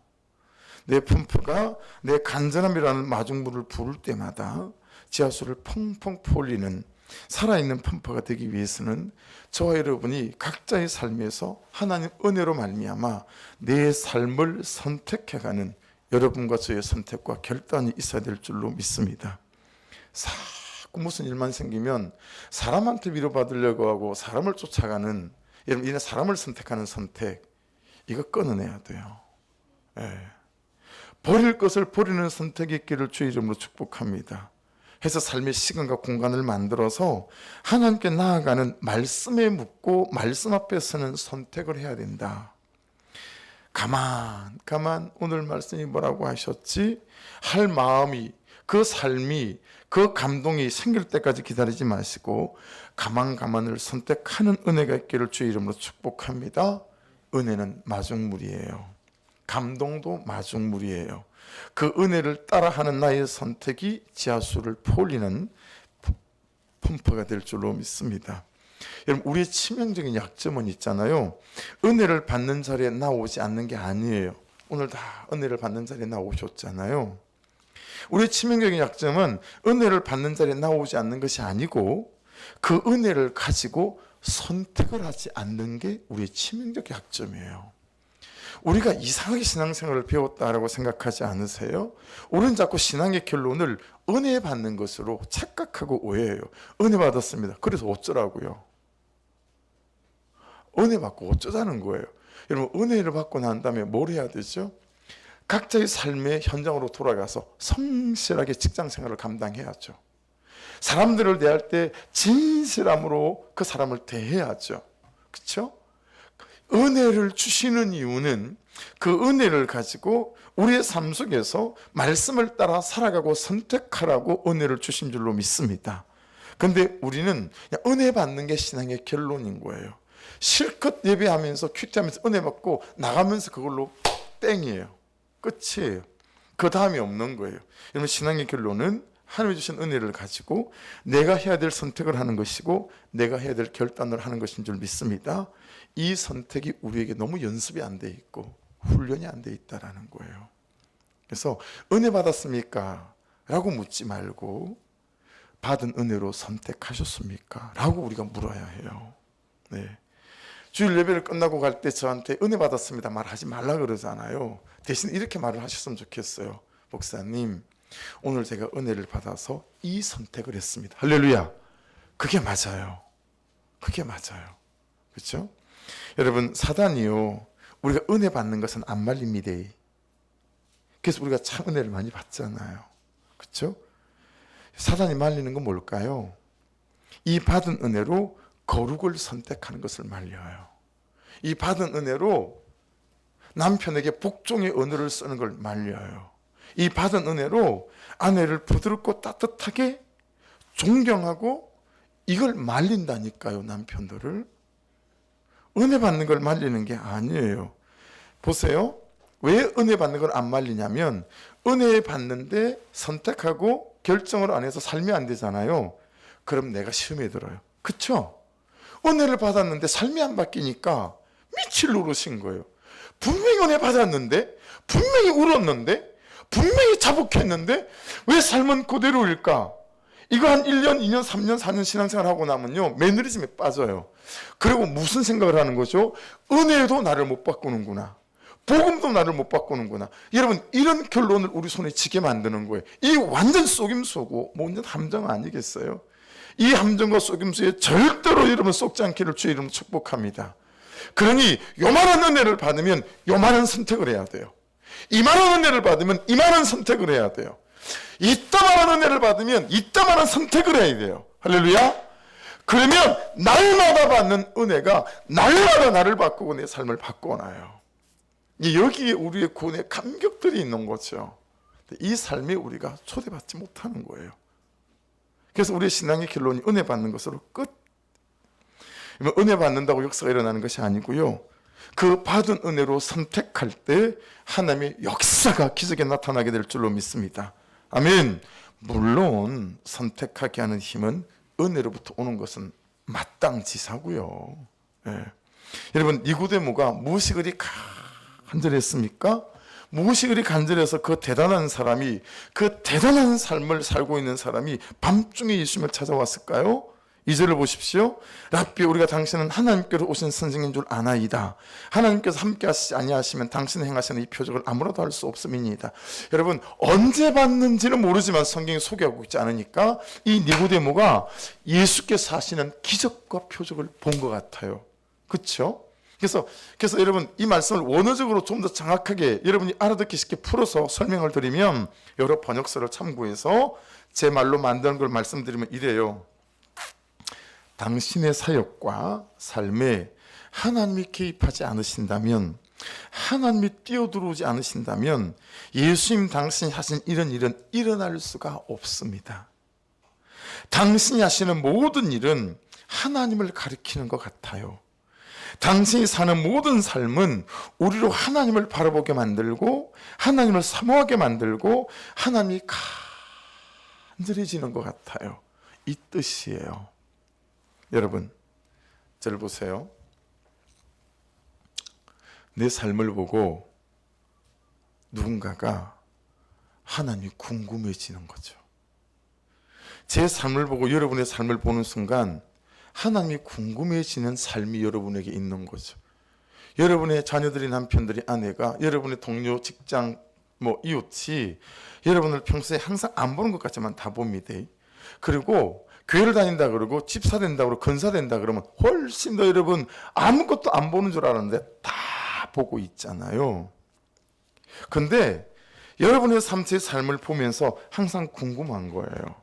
내 펌프가 내 간절함이라는 마중물을 부을 때마다 지하수를 펑펑 퍼올리는 살아있는 펌프가 되기 위해서는 저와 여러분이 각자의 삶에서 하나님 은혜로 말미암아 내 삶을 선택해가는 여러분과 저의 선택과 결단이 있어야 될 줄로 믿습니다. 자꾸 무슨 일만 생기면 사람한테 위로받으려고 하고 사람을 쫓아가는, 여러분, 이런 사람을 선택하는 선택, 이거 끊어내야 돼요. 예. 버릴 것을 버리는 선택이 있기를 주의 이름으로 축복합니다. 해서 삶의 시간과 공간을 만들어서 하나님께 나아가는 말씀에 묻고 말씀 앞에 서는 선택을 해야 된다. 가만 오늘 말씀이 뭐라고 하셨지? 할 마음이, 그 삶이, 그 감동이 생길 때까지 기다리지 마시고 가만을 선택하는 은혜가 있기를 주의 이름으로 축복합니다. 은혜는 마중물이에요. 감동도 마중물이에요. 그 은혜를 따라하는 나의 선택이 지하수를 퍼올리는 펌프가 될 줄로 믿습니다. 여러분, 우리의 치명적인 약점은 있잖아요. 은혜를 받는 자리에 나오지 않는 게 아니에요. 오늘 다 은혜를 받는 자리에 나오셨잖아요. 우리의 치명적인 약점은 은혜를 받는 자리에 나오지 않는 것이 아니고 그 은혜를 가지고 선택을 하지 않는 게 우리의 치명적 약점이에요. 우리가 이상하게 신앙생활을 배웠다라고 생각하지 않으세요? 우리는 자꾸 신앙의 결론을 은혜 받는 것으로 착각하고 오해해요. 은혜 받았습니다. 그래서 어쩌라고요? 은혜 받고 어쩌자는 거예요? 여러분, 은혜를 받고 난 다음에 뭘 해야 되죠? 각자의 삶의 현장으로 돌아가서 성실하게 직장생활을 감당해야죠. 사람들을 대할 때 진실함으로 그 사람을 대해야죠. 그렇죠? 은혜를 주시는 이유는 그 은혜를 가지고 우리의 삶 속에서 말씀을 따라 살아가고 선택하라고 은혜를 주신 줄로 믿습니다. 그런데 우리는 그냥 은혜 받는 게 신앙의 결론인 거예요. 실컷 예배하면서 큐티하면서 은혜 받고 나가면서 그걸로 땡이에요. 끝이에요. 그 다음이 없는 거예요. 여러분, 신앙의 결론은 하나님이 주신 은혜를 가지고 내가 해야 될 선택을 하는 것이고 내가 해야 될 결단을 하는 것인 줄 믿습니다. 이 선택이 우리에게 너무 연습이 안 돼 있고 훈련이 안 돼 있다라는 거예요. 그래서 은혜 받았습니까? 라고 묻지 말고 받은 은혜로 선택하셨습니까? 라고 우리가 물어야 해요. 네. 주일 예배를 끝나고 갈 때 저한테 은혜 받았습니다 말하지 말라 그러잖아요. 대신 이렇게 말을 하셨으면 좋겠어요. 목사님, 오늘 제가 은혜를 받아서 이 선택을 했습니다. 할렐루야. 그게 맞아요. 그게 맞아요. 그렇죠? 여러분, 사단이요, 우리가 은혜 받는 것은 안 말립니다. 그래서 우리가 참 은혜를 많이 받잖아요. 그렇죠? 사단이 말리는 건 뭘까요? 이 받은 은혜로 거룩을 선택하는 것을 말려요. 이 받은 은혜로 남편에게 복종의 언어를 쓰는 걸 말려요. 이 받은 은혜로 아내를 부드럽고 따뜻하게 존경하고, 이걸 말린다니까요. 남편들을. 은혜 받는 걸 말리는 게 아니에요. 보세요. 왜 은혜 받는 걸 안 말리냐면 은혜 받는데 선택하고 결정을 안 해서 삶이 안 되잖아요. 그럼 내가 시험에 들어요. 그쵸? 은혜를 받았는데 삶이 안 바뀌니까 미칠 노릇인 거예요. 분명히 은혜 받았는데, 분명히 울었는데, 분명히 자복했는데 왜 삶은 그대로일까? 이거 한 1년, 2년, 3년, 4년 신앙생활 하고 나면요, 매너리즘에 빠져요. 그리고 무슨 생각을 하는 거죠? 은혜도 나를 못 바꾸는구나. 복음도 나를 못 바꾸는구나. 여러분, 이런 결론을 우리 손에 쥐게 만드는 거예요. 이 완전 속임수고 완전 함정 아니겠어요? 이 함정과 속임수에 절대로 여러분 속지 않기를 주의 이름으로 축복합니다. 그러니 요만한 은혜를 받으면 요만한 선택을 해야 돼요. 이만한 은혜를 받으면 이만한 선택을 해야 돼요. 이따만한 은혜를 받으면 이따만한 선택을 해야 돼요. 할렐루야. 그러면 날마다 받는 은혜가 날마다 나를 바꾸고 내 삶을 바꿔놔요. 여기에 우리의 구원의 감격들이 있는 거죠. 이 삶에 우리가 초대받지 못하는 거예요. 그래서 우리의 신앙의 결론이 은혜 받는 것으로 끝. 은혜 받는다고 역사가 일어나는 것이 아니고요, 그 받은 은혜로 선택할 때 하나님의 역사가 기적에 나타나게 될 줄로 믿습니다. 아멘. 물론 선택하게 하는 힘은 은혜로부터 오는 것은 마땅지사고요. 예. 여러분, 니고데모가 무엇이 그리 간절했습니까? 무엇이 그리 간절해서 그 대단한 사람이, 그 대단한 삶을 살고 있는 사람이 밤중에 예수님을 찾아왔을까요? 2절을 보십시오. 랍비, 우리가 당신은 하나님께로 오신 선생인 줄 아나이다. 하나님께서 함께 하시지 아니하시면 당신이 행하시는 이 표적을 아무라도 할 수 없음이니이다. 여러분, 언제 봤는지는 모르지만 성경이 소개하고 있지 않으니까 이 니고데모가 예수께서 하시는 기적과 표적을 본 것 같아요. 그렇죠? 그래서 여러분, 이 말씀을 원어적으로 좀 더 정확하게 여러분이 알아듣기 쉽게 풀어서 설명을 드리면, 여러 번역서를 참고해서 제 말로 만드는 걸 말씀드리면 이래요. 당신의 사역과 삶에 하나님이 개입하지 않으신다면, 하나님이 뛰어들어오지 않으신다면 예수님 당신이 하신 이런 일은 일어날 수가 없습니다. 당신이 하시는 모든 일은 하나님을 가리키는 것 같아요. 당신이 사는 모든 삶은 우리로 하나님을 바라보게 만들고 하나님을 사모하게 만들고 하나님이 간절해지는 것 같아요. 이 뜻이에요. 여러분, 저를 보세요. 내 삶을 보고 누군가가 하나님이 궁금해지는 거죠. 제 삶을 보고 여러분의 삶을 보는 순간 하나님이 궁금해지는 삶이 여러분에게 있는 거죠. 여러분의 자녀들이, 남편들이, 아내가, 여러분의 동료, 직장, 이웃이 여러분을 평소에 항상 안 보는 것 같지만 다 봅니다. 그리고 교회를 다닌다 그러고 집사 된다 그러고 건사 된다 그러면 훨씬 더 여러분 아무것도 안 보는 줄 알았는데 다 보고 있잖아요. 근데 여러분의 제 삶을 보면서 항상 궁금한 거예요.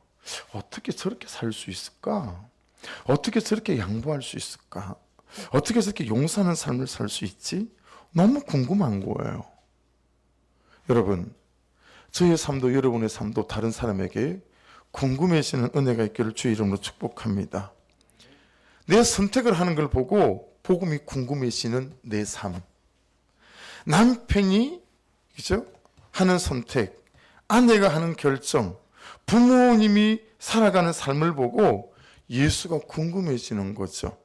어떻게 저렇게 살 수 있을까? 어떻게 저렇게 양보할 수 있을까? 어떻게 저렇게 용서하는 삶을 살 수 있지? 너무 궁금한 거예요. 여러분, 저의 삶도 여러분의 삶도 다른 사람에게 궁금해지는 은혜가 있기를 주의 이름으로 축복합니다. 내 선택을 하는 걸 보고 복음이 궁금해지는 내 삶. 남편이 그죠? 하는 선택, 아내가 하는 결정, 부모님이 살아가는 삶을 보고 예수가 궁금해지는 거죠.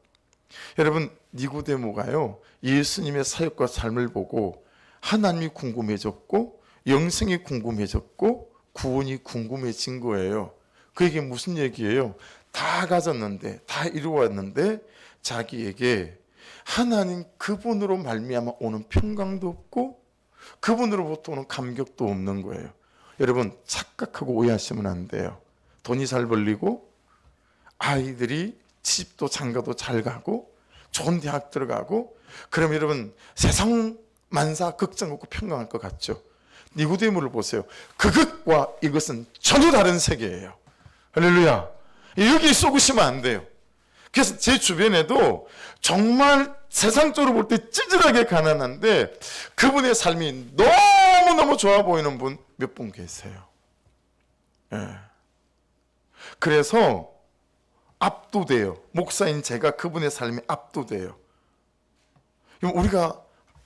여러분, 니고데모가요, 예수님의 사역과 삶을 보고 하나님이 궁금해졌고 영생이 궁금해졌고 구원이 궁금해진 거예요. 그게 무슨 얘기예요? 다 가졌는데, 다 이루었는데 자기에게 하나님 그분으로 말미암아 오는 평강도 없고 그분으로부터 오는 감격도 없는 거예요. 여러분, 착각하고 오해하시면 안 돼요. 돈이 잘 벌리고 아이들이 집도 장가도 잘 가고 좋은 대학 들어가고 그럼 여러분 세상 만사 걱정 없고 평강할 것 같죠? 니고데모를 보세요. 그것과 이것은 전혀 다른 세계예요. 할렐루야. 여기 쏘구시면 안 돼요. 그래서 제 주변에도 정말 세상적으로 볼 때 찌질하게 가난한데 그분의 삶이 너무너무 좋아 보이는 분 몇 분 계세요. 예. 그래서 압도돼요. 목사인 제가 그분의 삶에 압도돼요. 우리가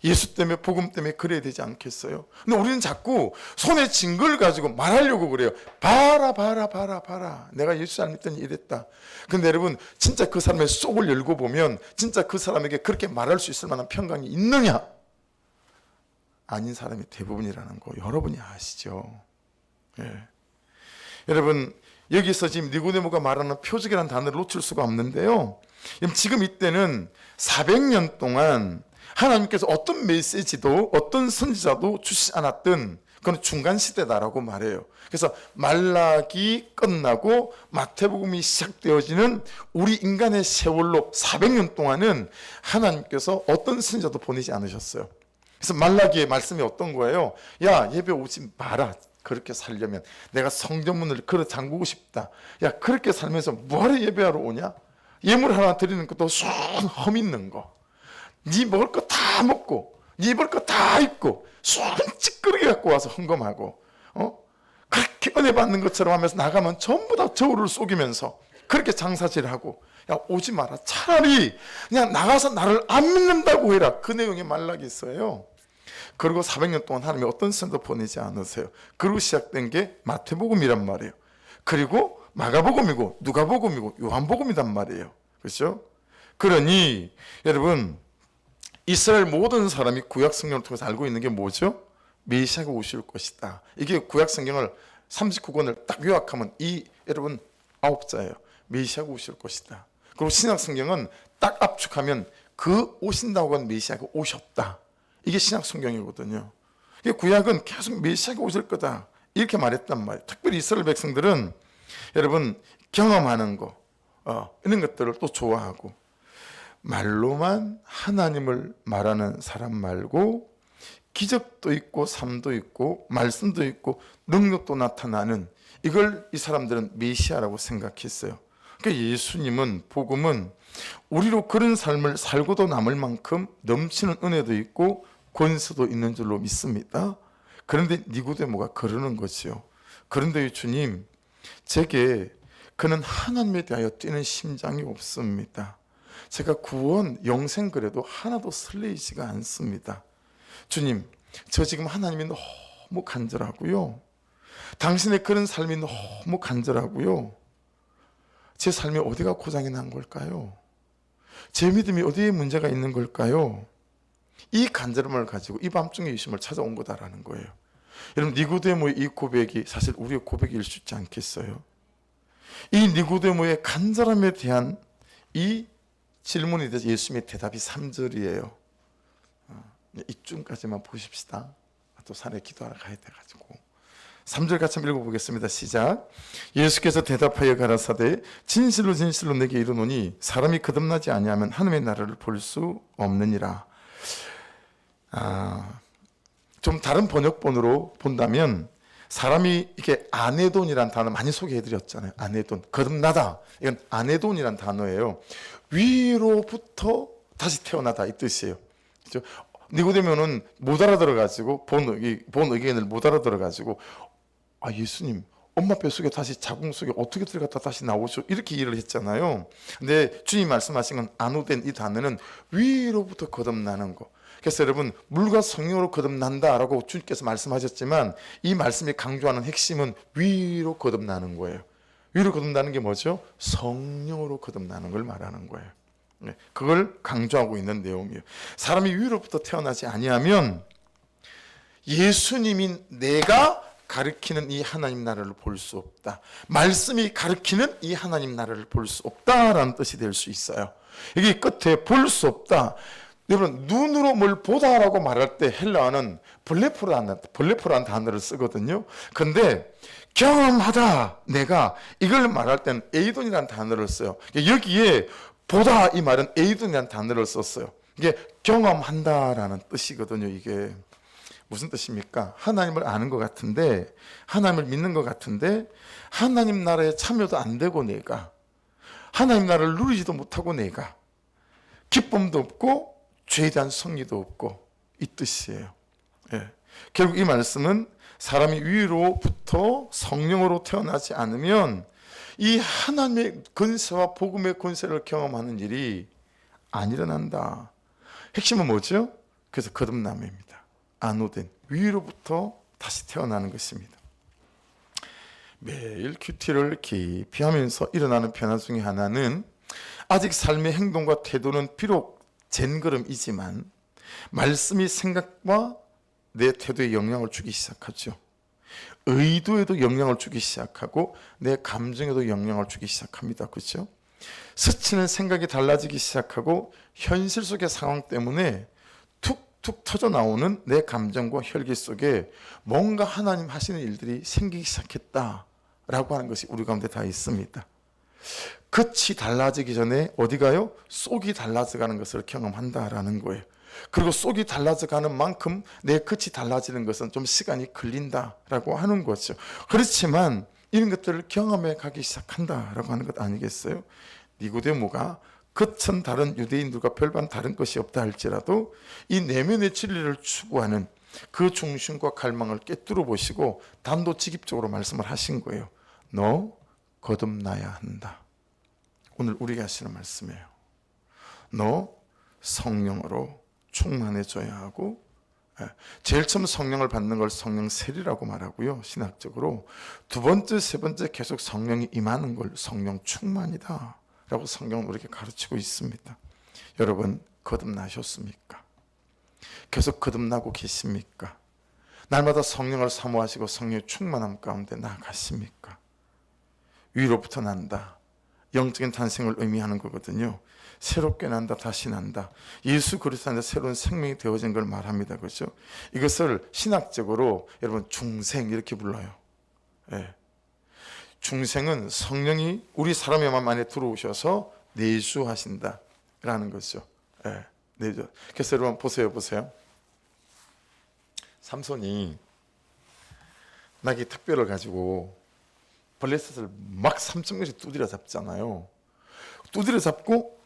예수 때문에 복음 때문에 그래야 되지 않겠어요? 근데 우리는 자꾸 손에 쥔 걸 가지고 말하려고 그래요. 봐라. 내가 예수 안 믿더니 이랬다. 근데 여러분, 진짜 그 사람의 속을 열고 보면 진짜 그 사람에게 그렇게 말할 수 있을 만한 평강이 있느냐? 아닌 사람이 대부분이라는 거 여러분이 아시죠? 예. 여러분, 여기서 지금 니고데모가 말하는 표적이라는 단어를 놓칠 수가 없는데요. 지금 이때는 400년 동안 하나님께서 어떤 메시지도 어떤 선지자도 주시지 않았던 그건 중간 시대다라고 말해요. 그래서 말라기 끝나고 마태복음이 시작되어지는 우리 인간의 세월로 400년 동안은 하나님께서 어떤 선지자도 보내지 않으셨어요. 그래서 말라기의 말씀이 어떤 거예요? 야, 예배 오지 마라. 그렇게 살려면 내가 성전문을 걸어 잠그고 싶다. 야, 그렇게 살면서 뭐하러 예배하러 오냐? 예물 하나 드리는 것도 손 허밌는 거. 네 먹을 거 다 먹고 네 입을 거 다 입고 손 찌끄러기 갖고 와서 헌금하고 그렇게 은혜 받는 것처럼 하면서 나가면 전부 다 저울을 속이면서 그렇게 장사질하고 야, 오지 마라. 차라리 그냥 나가서 나를 안 믿는다고 해라. 그 내용의 말락이 있어요. 그리고 400년 동안 하나님이 어떤 선도 보내지 않으세요. 그리고 시작된 게 마태복음이란 말이에요. 그리고 마가복음이고 누가복음이고 요한복음이란 말이에요. 그렇죠? 그러니 여러분, 이스라엘 모든 사람이 구약 성경을 통해서 알고 있는 게 뭐죠? 메시아가 오실 것이다. 이게 구약 성경을 39권을 딱 요약하면 여러분 9자예요. 메시아가 오실 것이다. 그리고 신약 성경은 딱 압축하면 그 오신다고 한 메시아가 오셨다. 이게 신약 성경이거든요. 구약은 계속 메시아가 오실 거다 이렇게 말했단 말이에요. 특별히 이스라엘 백성들은 여러분 경험하는 거 이런 것들을 또 좋아하고, 말로만 하나님을 말하는 사람 말고 기적도 있고 삶도 있고 말씀도 있고 능력도 나타나는, 이걸 이 사람들은 메시아라고 생각했어요. 그러니까 예수님은, 복음은 우리로 그런 삶을 살고도 남을 만큼 넘치는 은혜도 있고 권세도 있는 줄로 믿습니다. 그런데 니고데모가 그러는 거지요. 그런데 주님, 제게 그는 하나님에 대하여 뛰는 심장이 없습니다. 제가 구원, 영생 그래도 하나도 설레이지가 않습니다. 주님, 저 지금 하나님이 너무 간절하고요. 당신의 그런 삶이 너무 간절하고요. 제 삶이 어디가 고장이 난 걸까요? 제 믿음이 어디에 문제가 있는 걸까요? 이 간절함을 가지고 이 밤중에 예수님을 찾아온 거다라는 거예요. 여러분, 니고데모의 이 고백이 사실 우리의 고백일 수 있지 않겠어요? 이 니고데모의 간절함에 대한 이 질문에 대해서 예수님의 대답이 3절이에요. 이쯤까지만 보십시다. 또 산에 기도하러 가야 돼가지고 3절 같이 한번 읽어보겠습니다. 시작. 예수께서 대답하여 가라사대 진실로 진실로 내게 이르노니 사람이 거듭나지 아니하면 하나님의 나라를 볼 수 없느니라. 좀 다른 번역본으로 본다면 사람이 이게 아네돈이라는 단어 많이 소개해드렸잖아요. 아네돈, 거듭나다. 이건 아네돈이라는 단어예요. 위로부터 다시 태어나다 이 뜻이에요. 그렇죠? 니고데모는 못 알아들어가지고 본 의견을 못 알아들어가지고 예수님 엄마 뱃속에 다시 자궁 속에 어떻게 들어갔다 다시 나오죠? 이렇게 이해를 했잖아요. 근데 주님 말씀하신 건 아누된 이 단어는 위로부터 거듭나는 거. 그래서 여러분, 물과 성령으로 거듭난다라고 주님께서 말씀하셨지만 이 말씀이 강조하는 핵심은 위로 거듭나는 거예요. 위로 거듭나는 게 뭐죠? 성령으로 거듭나는 걸 말하는 거예요. 그걸 강조하고 있는 내용이에요. 사람이 위로부터 태어나지 아니하면 예수님인 내가 가르치는 이 하나님 나라를 볼 수 없다. 말씀이 가르치는 이 하나님 나라를 볼 수 없다라는 뜻이 될 수 있어요. 여기 끝에 볼 수 없다. 여러분, 눈으로 뭘 보다라고 말할 때 헬라어는 블레포라는 단어를 쓰거든요. 근데 경험하다, 내가 이걸 말할 때는 에이돈이라는 단어를 써요. 여기에 보다 이 말은 에이돈이라는 단어를 썼어요. 이게 경험한다라는 뜻이거든요. 이게 무슨 뜻입니까? 하나님을 아는 것 같은데, 하나님을 믿는 것 같은데 하나님 나라에 참여도 안 되고, 내가 하나님 나라를 누리지도 못하고, 내가 기쁨도 없고 죄에 대한 성리도 없고, 이 뜻이에요. 결국 이 말씀은 사람이 위로부터 성령으로 태어나지 않으면 이 하나님의 권세와 복음의 권세를 경험하는 일이 안 일어난다. 핵심은 뭐죠? 그래서 거듭남입니다. 아노된, 위로부터 다시 태어나는 것입니다. 매일 큐티를 깊이 하면서 일어나는 변화 중에 하나는, 아직 삶의 행동과 태도는 비록젠걸음이지만 말씀이 생각과 내 태도에 영향을 주기 시작하죠. 의도에도 영향을 주기 시작하고 내 감정에도 영향을 주기 시작합니다. 그렇죠? 스치는 생각이 달라지기 시작하고 현실 속의 상황 때문에 툭툭 터져 나오는 내 감정과 혈기 속에 뭔가 하나님 하시는 일들이 생기기 시작했다라고 하는 것이 우리 가운데 다 있습니다. 끝이 달라지기 전에 어디 가요? 속이 달라져가는 것을 경험한다라는 거예요. 그리고 속이 달라져가는 만큼 내 끝이 달라지는 것은 좀 시간이 걸린다라고 하는 거죠. 그렇지만 이런 것들을 경험해 가기 시작한다라고 하는 것 아니겠어요? 니고데모가 끝은 다른 유대인들과 별반 다른 것이 없다 할지라도 이 내면의 진리를 추구하는 그 중심과 갈망을 꿰뚫어 보시고 단도직입적으로 말씀을 하신 거예요. 너 거듭나야 한다. 오늘 우리가 하시는 말씀이에요. 너 성령으로 충만해져야 하고, 제일 처음 성령을 받는 걸 성령 세례라고 말하고요, 신학적으로. 두 번째, 세 번째 계속 성령이 임하는 걸 성령 충만이다 라고 성경은 우리에게 가르치고 있습니다. 여러분 거듭나셨습니까? 계속 거듭나고 계십니까? 날마다 성령을 사모하시고 성령의 충만함 가운데 나아가십니까? 위로부터 난다, 영적인 탄생을 의미하는 거거든요. 새롭게 난다, 다시 난다. 예수 그리스도 안에 새로운 생명이 되어진 걸 말합니다. 그렇죠? 이것을 신학적으로 여러분 중생 이렇게 불러요. 예. 중생은 성령이 우리 사람의 마음 안에 들어오셔서 내주하신다라는 거죠. 예. 내주. 그래서 여러분 보세요. 삼손이 낙이 특별을 가지고 블레셋을 막 3,000개씩 두드려 잡잖아요. 두드려 잡고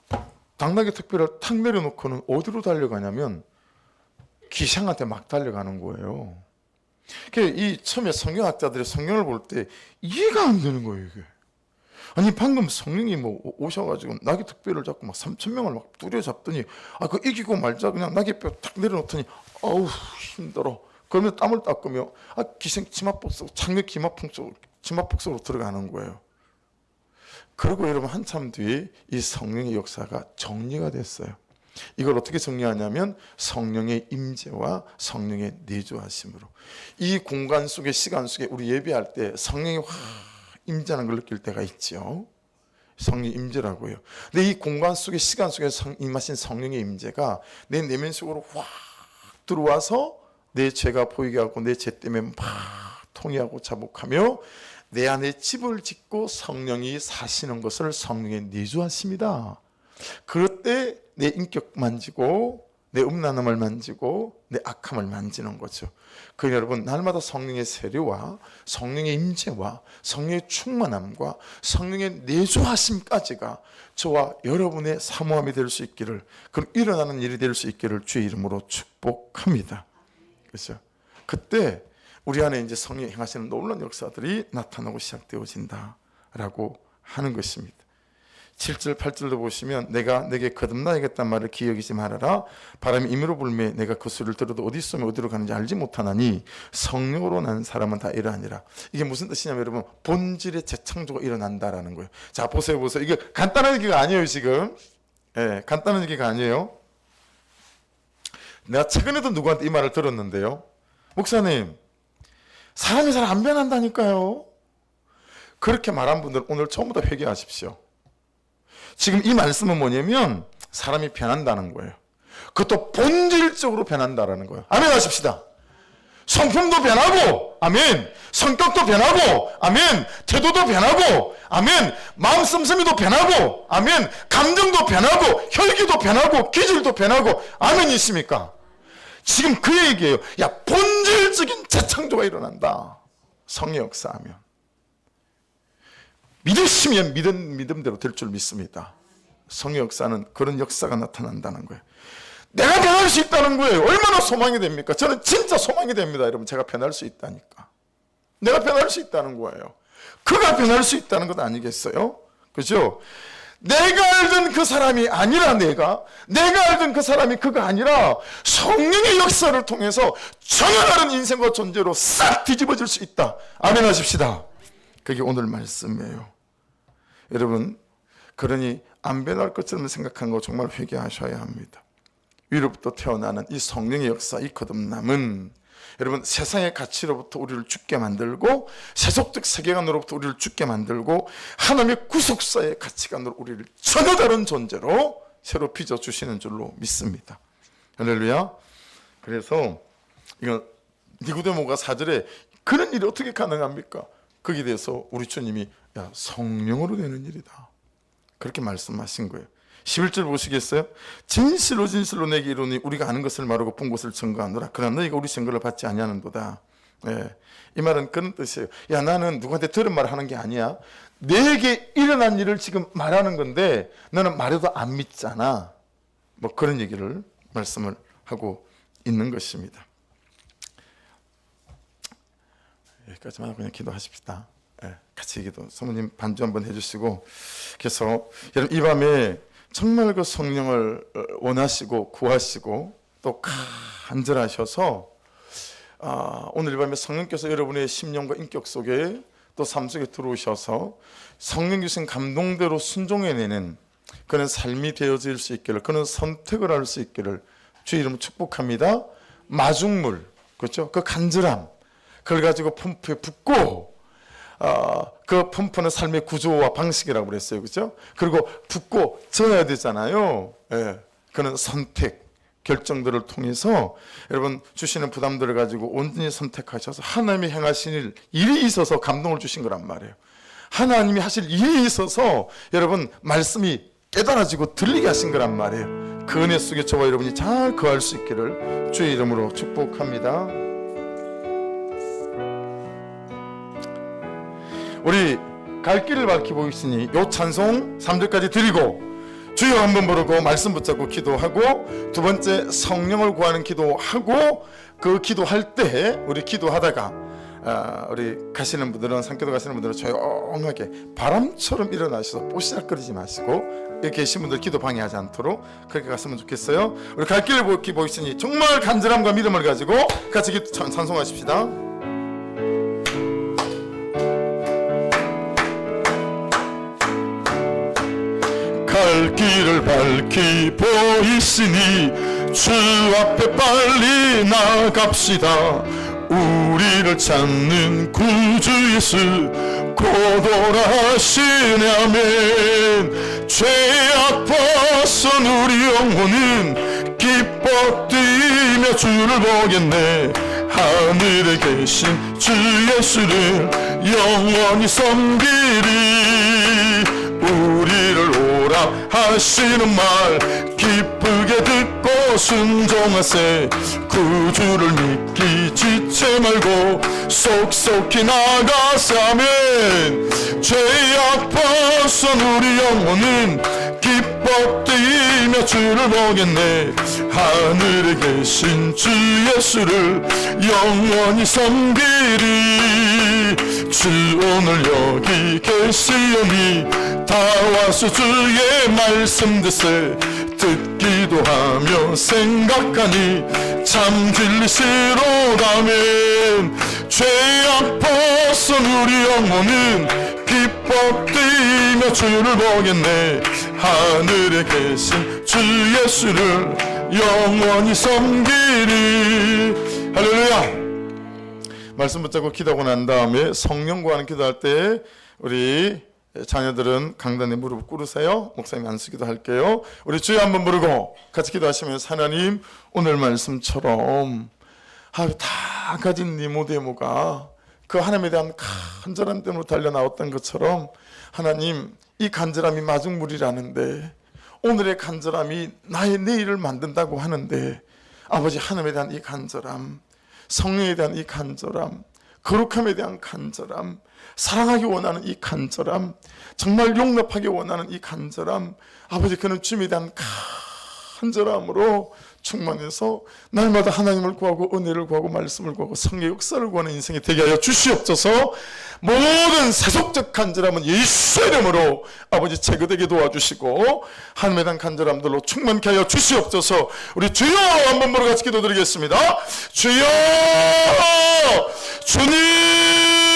당나귀 특별을 탁 내려놓고는 어디로 달려가냐면 기샹한테 막 달려가는 거예요. 이 처음에 성경학자들이 성경을 볼 때 이해가 안 되는 거예요, 이게. 아니 방금 성령이 오셔가지고 낙이 특별을 잡고 막 3,000명을 막 두드려 잡더니 그 이기고 말자 그냥 낙이뼈 탁 내려놓더니 어우 힘들어. 그러면 땀을 닦으며 기생 치마폭 속 창녀 치마폭 속으로 들어가는 거예요. 그리고 여러분 한참 뒤에 이 성령의 역사가 정리가 됐어요. 이걸 어떻게 정리하냐면 성령의 임재와 성령의 내주하심으로. 이 공간 속에 시간 속에 우리 예배할 때 성령이 확 임재하는 걸 느낄 때가 있죠. 성령 임재라고요. 근데 이 공간 속에 시간 속에 임하신 성령의 임재가 내 내면 속으로 확 들어와서 내 죄가 보이게 하고 내 죄 때문에 막 통회하고 자복하며 내 안에 집을 짓고 성령이 사시는 것을 성령의 내주하십니다. 그럴 때 내 인격 만지고 내 음란함을 만지고 내 악함을 만지는 거죠. 그 여러분 날마다 성령의 세례와 성령의 임재와 성령의 충만함과 성령의 내주하심까지가 저와 여러분의 사모함이 될 수 있기를, 그럼 일어나는 일이 될 수 있기를 주의 이름으로 축복합니다. 그렇죠? 그때 우리 안에 이제 성령이 행하시는 놀라운 역사들이 나타나고 시작되어진다라고 하는 것입니다. 7절 8절도 보시면 내가 내게 거듭나야겠다는 말을 기억이지 말아라. 바람이 임으로 불매 내가 그 소리를 들어도 어디 있으면 어디로 가는지 알지 못하나니 성령으로 난 사람은 다 이러하니라. 이게 무슨 뜻이냐면 여러분 본질의 재창조가 일어난다라는 거예요. 자 보세요. 이게 간단한 얘기가 아니에요 지금. 예, 간단한 얘기가 아니에요. 내가 최근에도 누구한테 이 말을 들었는데요. 목사님 사람이 잘 안 변한다니까요. 그렇게 말한 분들 오늘 처음부터 회개하십시오. 지금 이 말씀은 뭐냐면 사람이 변한다는 거예요. 그것도 본질적으로 변한다는 거예요. 아멘 하십시다. 성품도 변하고 아멘, 성격도 변하고 아멘, 태도도 변하고 아멘, 마음 씀씀이도 변하고 아멘, 감정도 변하고 혈기도 변하고 기질도 변하고 아멘 있습니까? 지금 그 얘기예요. 야, 본질적인 재창조가 일어난다. 성의 역사하면 믿으시면 믿음대로 될 줄 믿습니다. 성의 역사는 그런 역사가 나타난다는 거예요. 내가 변할 수 있다는 거예요. 얼마나 소망이 됩니까? 저는 진짜 소망이 됩니다. 여러분 제가 변할 수 있다니까. 내가 변할 수 있다는 거예요. 그가 변할 수 있다는 것 아니겠어요? 그죠? 내가 알던 그 사람이 아니라 내가 알던 그 사람이 그가 아니라 성령의 역사를 통해서 정화하는 인생과 존재로 싹 뒤집어질 수 있다. 아멘 하십시다. 그게 오늘 말씀이에요. 여러분 그러니 안 변할 것처럼 생각하는 거 정말 회개하셔야 합니다. 위로부터 태어나는 이 성령의 역사, 이 거듭남은 여러분, 세상의 가치로부터 우리를 죽게 만들고 세속적 세계관으로부터 우리를 죽게 만들고 하나님의 구속사의 가치관으로 우리를 전혀 다른 존재로 새로 빚어주시는 줄로 믿습니다. 할렐루야. 그래서 이거 니고데모가 4절에 그런 일이 어떻게 가능합니까? 거기에 대해서 우리 주님이 성령으로 되는 일이다, 그렇게 말씀하신 거예요. 11절 보시겠어요? 진실로 진실로 내게 이르노니 우리가 아는 것을 말하고 본 것을 증거하노라. 그러나 너희가 우리 증거를 받지 아니하는도다. 이 말은 그런 뜻이에요. 나는 누구한테 들은 말을 하는 게 아니야. 내게 일어난 일을 지금 말하는 건데 너는 말해도 안 믿잖아. 뭐 그런 얘기를 말씀을 하고 있는 것입니다. 여기까지만 하고 그냥 기도하십시다. 같이 기도. 사모님 반주 한번 해주시고. 그래서 여러분, 이 밤에 정말 그 성령을 원하시고 구하시고 또 간절하셔서 오늘 이 밤에 성령께서 여러분의 심령과 인격 속에 또 삶 속에 들어오셔서 성령 주신 감동대로 순종해내는 그런 삶이 되어질 수 있기를, 그런 선택을 할 수 있기를 주의 이름으로 축복합니다. 마중물, 그렇죠? 그 간절함, 그걸 가지고 펌프에 붓고 그 펌프는 삶의 구조와 방식이라고 그랬어요, 그렇죠? 그리고 붓고 져야 되잖아요. 그런 선택, 결정들을 통해서 여러분 주시는 부담들을 가지고 온전히 선택하셔서 하나님이 행하신 일이 있어서 감동을 주신 거란 말이에요. 하나님이 하실 일이 있어서 여러분 말씀이 깨달아지고 들리게 하신 거란 말이에요. 그 은혜 속에 저와 여러분이 잘 거할 수 있기를 주의 이름으로 축복합니다. 우리 갈 길을 밝히고 있으니 요 찬송 3절까지 드리고 주여 한번 부르고 말씀 붙잡고 기도하고, 두 번째 성령을 구하는 기도하고, 그 기도할 때 우리 기도하다가 우리 가시는 분들은, 산기도 가시는 분들은 조용하게 바람처럼 일어나셔서 뽀시락거리지 마시고 여기 계신 분들 기도 방해하지 않도록 그렇게 갔으면 좋겠어요. 우리 갈 길을 보고 있으니 정말 간절함과 믿음을 가지고 같이 찬송하십시다. 갈 길을 밝히 보이시니 주 앞에 빨리 나갑시다. 우리를 찾는 구주 예수 곧 오라시네. 아멘. 죄악 벗은 우리 영혼은 기뻐 뛰며 주를 보겠네. 하늘에 계신 주 예수를 영원히 섬기리. 우리를 오라 하시는 말 기쁘게 듣고 순종하세. 구주를 믿기 지체 말고 속속히 나가사면 죄악 벗은 우리 영혼은 기뻐 뛰며 주를 보겠네. 하늘에 계신 주 예수를 영원히 섬기리. 주 오늘 여기 계시오니 다 와서 주의 말씀 듣세. 듣기도 하며 생각하니 참 진리시로다면 죄악 벗은 우리 영혼은 기뻐 뛰며 주를 보겠네. 하늘에 계신 주 예수를 영원히 섬기리. 할렐루야. 말씀 붙잡고 기도하고 난 다음에 성령 구하는 기도할 때 우리 자녀들은 강단에 무릎 꿇으세요. 목사님 안수기도 할게요. 우리 주여 한번 부르고 같이 기도하시면서, 하나님 오늘 말씀처럼 다 가진 니고데모가 그 하나님에 대한 간절함 때문에 달려나왔던 것처럼, 하나님 이 간절함이 마중물이라는데 오늘의 간절함이 나의 내일을 만든다고 하는데, 아버지 하나님에 대한 이 간절함, 성령에 대한 이 간절함, 거룩함에 대한 간절함, 사랑하기 원하는 이 간절함, 정말 용납하기 원하는 이 간절함, 아버지 그는 주님에 대한 간절함으로 충만해서 날마다 하나님을 구하고 은혜를 구하고 말씀을 구하고 성의 역사를 구하는 인생이 되게 하여 주시옵소서. 모든 세속적 간절함은 예수의 이름으로 아버지 제거되게 도와주시고 하나님에 대한 간절함들로 충만케 하여 주시옵소서. 우리 주여 한번 보러 같이 기도드리겠습니다. 주여, 주님